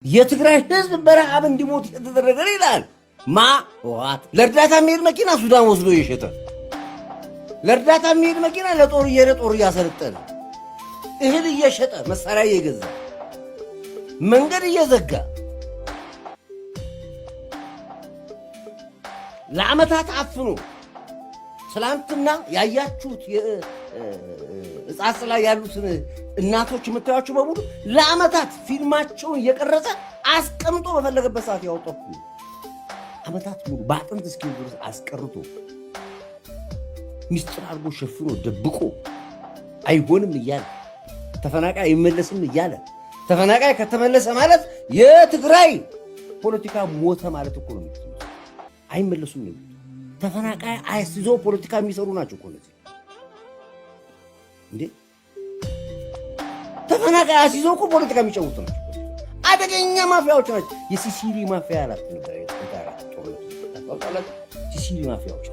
የትግራይ ህዝብ በረሃብ እንዲሞት የተደረገ ይላል። ዋት ለእርዳታ የሚሄድ መኪና ሱዳን ወስዶ እየሸጠ ለእርዳታ የሚሄድ መኪና ለጦር እያሰለጠነ እህል እየሸጠ መሳሪያ እየገዛ መንገድ እየዘጋ ለዓመታት አፍኖ ትላንትና ያያችሁት እጻጽ ላይ ያሉትን እናቶች የምታዩቸው በሙሉ ለዓመታት ፊልማቸውን እየቀረጸ አስቀምጦ በፈለገበት ሰዓት ያወጣው ዓመታት ሙሉ በአጥንት እስኪ ድረስ አስቀርቶ ሚስጥር አድርጎ ሸፍኖ ደብቆ አይሆንም እያለ ተፈናቃይ አይመለስም እያለ ተፈናቃይ ከተመለሰ ማለት የትግራይ ፖለቲካ ሞተ ማለት እኮ ነው። አይመለሱም ነው። ተፈናቃይ አይስዞ ፖለቲካ የሚሰሩ ናቸው እኮ ነው እንዴ። ተፈናቃይ አይስዞ እኮ ፖለቲካ የሚጨውቱ ናቸው። አደገኛ ማፊያዎች ናቸው። የሲሲሊ ማፊያ አላት ነበር። ሲሲሊ ማፊያዎች